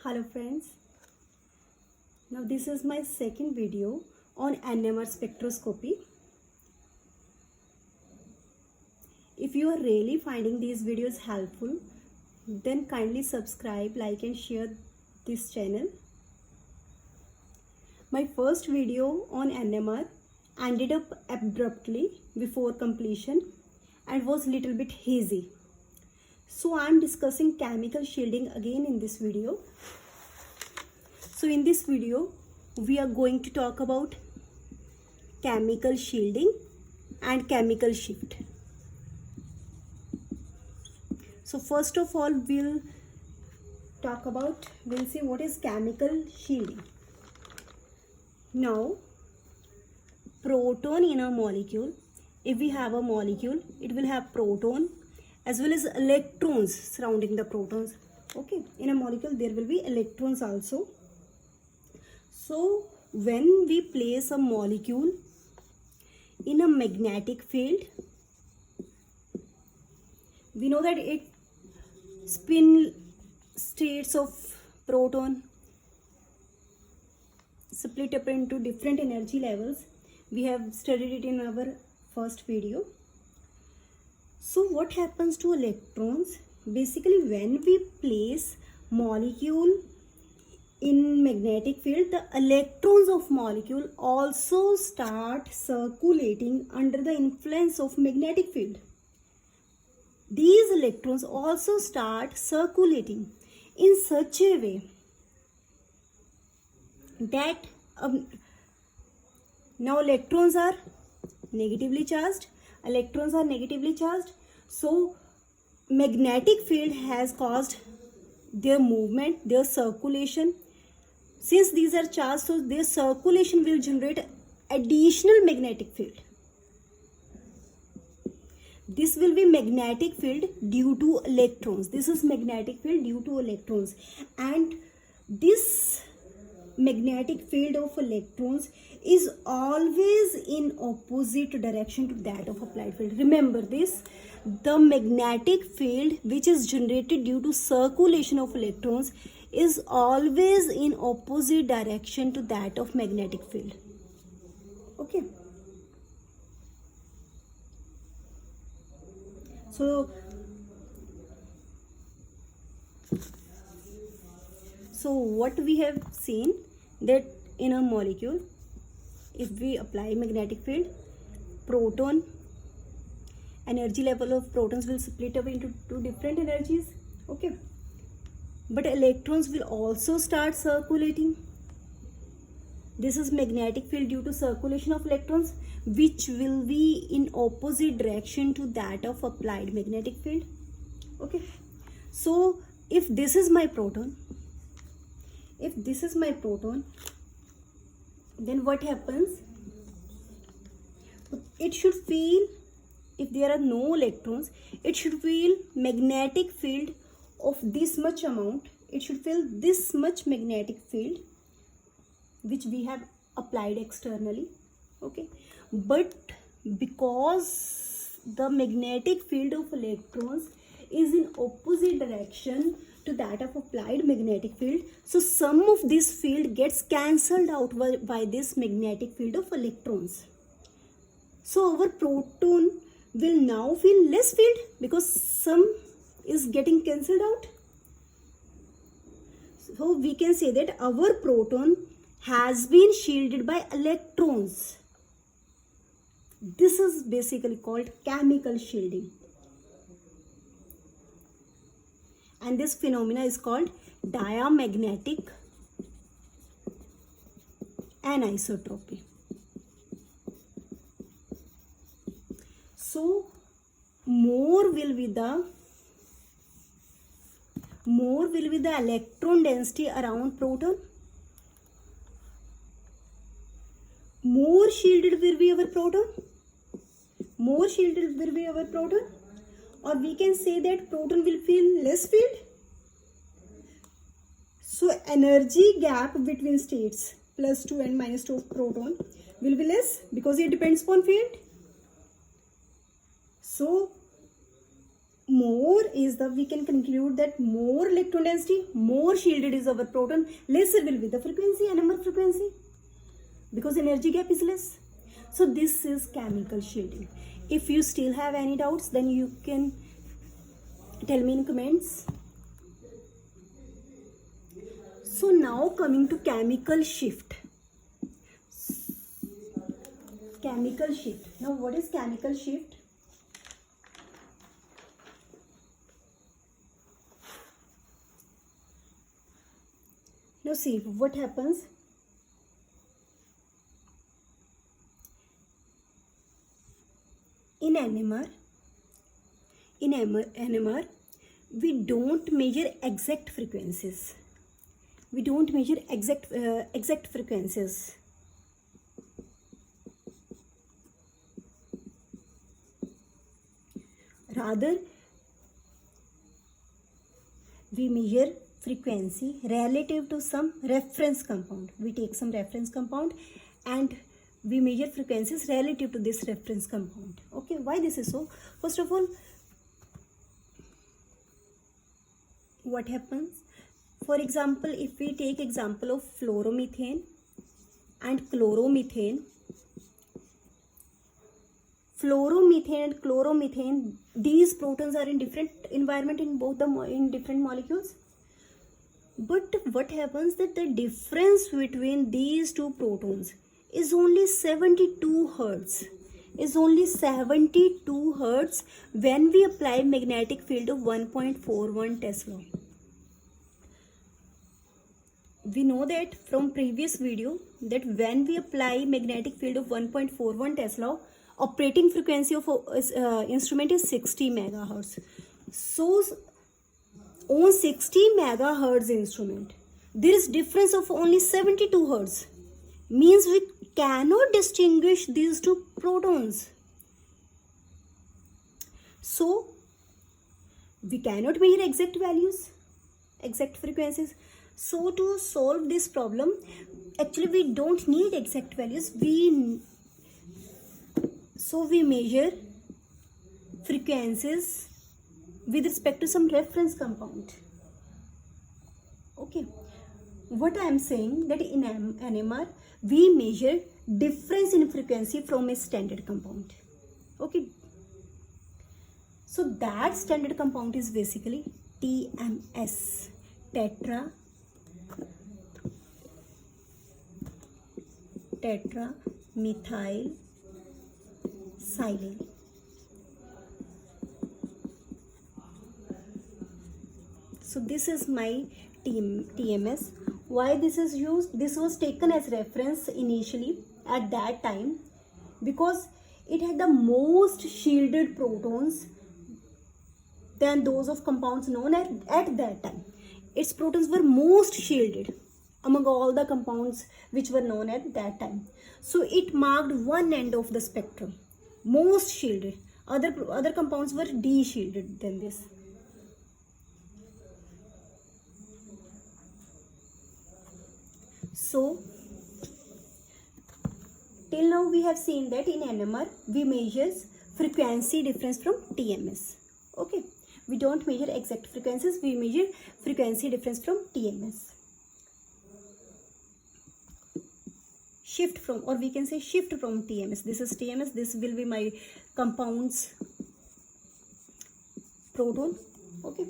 Hello friends, now this is my second video on NMR spectroscopy. If you are really finding these videos helpful, then kindly subscribe, like and share this channel. My first video on NMR ended up abruptly before completion and was little bit hazy. So I am discussing chemical shielding again in this video. So in this video, we are going to talk about chemical shielding and chemical shift. So first of all, we'll see what is chemical shielding. Now, proton in a molecule, if we have a molecule, it will have proton as well as electrons surrounding the protons. Okay, in a molecule there will be electrons also. So when we place a molecule in a magnetic field, we know that it spin states of proton split up into different energy levels. We have studied it in our first video. So what happens to electrons? Basically, when we place molecule in magnetic field, the electrons of molecule also start circulating under the influence of magnetic field. These electrons also start circulating in such a way that now electrons are negatively charged. So magnetic field has caused their movement, their circulation. Since these are charged, so their circulation will generate additional magnetic field. This will be magnetic field due to electrons. This is magnetic field due to electrons. And this magnetic field of electrons is always in opposite direction to that of applied field. Remember this, the magnetic field which is generated due to circulation of electrons is always in opposite direction to that of magnetic field. Okay. So what we have seen that in a molecule, if we apply magnetic field, proton, energy level of protons will split up into two different energies. Okay. But electrons will also start circulating. This is magnetic field due to circulation of electrons, which will be in opposite direction to that of applied magnetic field. Okay. So if this is my proton, then what happens? It should feel, if there are no electrons, it should feel magnetic field of this much amount. It should feel this much magnetic field which we have applied externally. Okay, but because the magnetic field of electrons is in opposite direction to that of applied magnetic field, so some of this field gets cancelled out by this magnetic field of electrons. So our proton will now feel less field because some is getting cancelled out. So we can say that our proton has been shielded by electrons. This is basically called chemical shielding. And this phenomena is called diamagnetic anisotropy. So more will be the electron density around proton, more shielded will be our proton, or we can say that proton will feel less field. So energy gap between states +2 and -2 of proton will be less because it depends upon field. So more is the, we can conclude that more electron density, more shielded is our proton, lesser will be the frequency, NMR frequency, because energy gap is less. So this is chemical shielding. If you still have any doubts, then you can tell me in comments. So now coming to chemical shift. Chemical shift. Now what is chemical shift? Now see what happens. In NMR, we don't measure exact frequencies. We don't measure exact frequencies. Rather, we measure frequency relative to some reference compound. We take some reference compound and we measure frequencies relative to this reference compound. Okay, why this is so? First of all, what happens? For example, if we take example of fluoromethane and chloromethane, these protons are in different environment in both the in different molecules. But what happens that the difference between these two protons is only 72 hertz. Is only 72 hertz when we apply magnetic field of 1.41 Tesla. We know that from previous video that when we apply magnetic field of 1.41 Tesla, operating frequency of instrument is 60 megahertz. So on 60 megahertz instrument, there is difference of only 72 hertz. Means we cannot distinguish these two protons. So we cannot measure exact values, exact frequencies. So to solve this problem, actually we don't need exact values. So we measure frequencies with respect to some reference compound. Okay. What I am saying that in NMR, we measure difference in frequency from a standard compound. Okay. So that standard compound is basically TMS, tetramethyl silane. So this is my TMS. Why this is used? This was taken as reference initially at that time because it had the most shielded protons than those of compounds known at that time. Its protons were most shielded among all the compounds which were known at that time. So it marked one end of the spectrum, most shielded. Other compounds were de-shielded than this. So till now we have seen that in NMR we measure frequency difference from TMS. Okay, we don't measure exact frequencies, we measure frequency difference from TMS. Shift from, or we can say shift from TMS. This is TMS, this will be my compounds proton. Okay,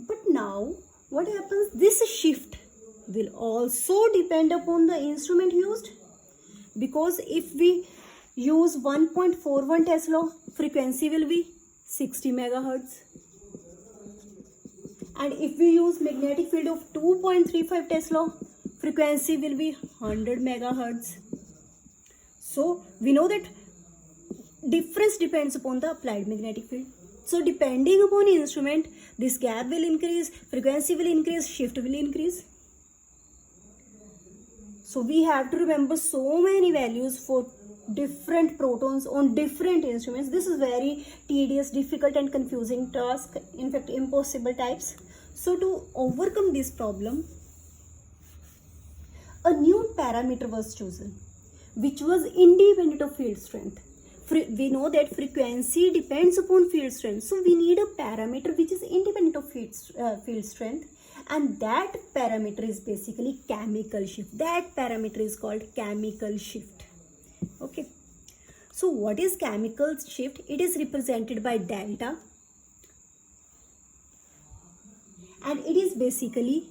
but now what happens? This shift will also depend upon the instrument used, because if we use 1.41 Tesla, frequency will be 60 megahertz, and if we use magnetic field of 2.35 Tesla, frequency will be 100 megahertz. So we know that difference depends upon the applied magnetic field. So depending upon the instrument, this gap will increase, frequency will increase, shift will increase. So we have to remember so many values for different protons on different instruments. This is very tedious, difficult and confusing task, in fact impossible types. So to overcome this problem, a new parameter was chosen which was independent of field strength. we know that frequency depends upon field strength, so we need a parameter which is independent of field strength, and that parameter is basically chemical shift. That parameter is called chemical shift. Okay, so what is chemical shift? It is represented by delta, and it is basically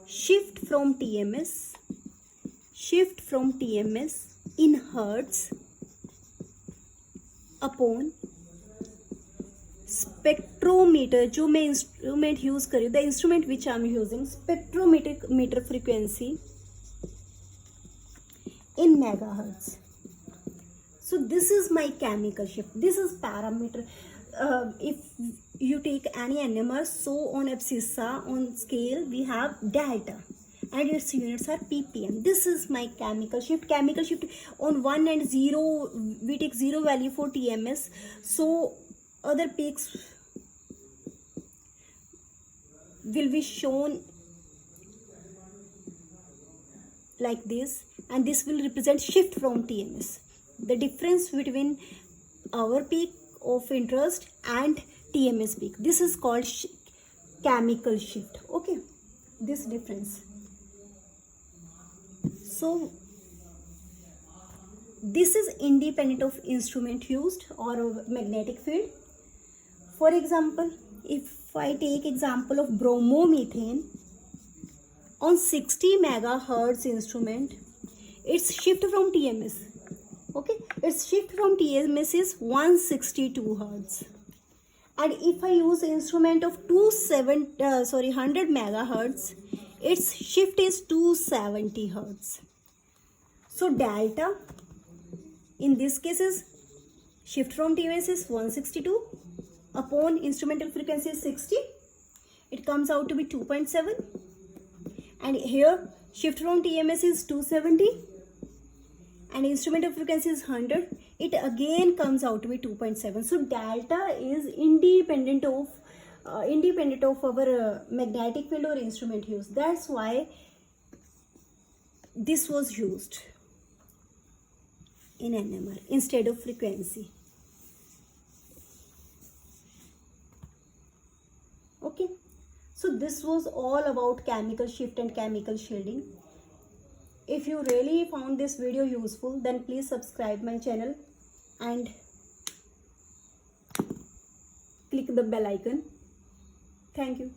shift from TMS in hertz upon spectrometer, जो मैं instrument use कर रही हूँ, the instrument which I am using, spectrometer frequency in megahertz. So this is my chemical shift. This is parameter. If you take any NMR, so on abscissa on scale we have delta and its units are ppm. This is my chemical shift. Chemical shift on 1 and 0, we take 0 value for TMS, so other peaks will be shown like this, and this will represent shift from TMS, the difference between our peak of interest and TMS peak. This is called chemical shift. Okay, this difference. So this is independent of instrument used or magnetic field. For example, if I take example of bromomethane on 60 megahertz instrument, its shift from TMS, okay, its shift from TMS is 162 hertz. And if I use instrument of 100 megahertz, its shift is 270 hertz. So delta in this case is shift from TMS is 162 upon instrumental frequency is 60, it comes out to be 2.7. And here shift from TMS is 270 and instrumental frequency is 100, it again comes out to be 2.7. So delta is independent of our magnetic field or instrument use. That's why this was used in NMR instead of frequency. Okay, so this was all about chemical shift and chemical shielding. If you really found this video useful, then please subscribe my channel and click the bell icon. Thank you.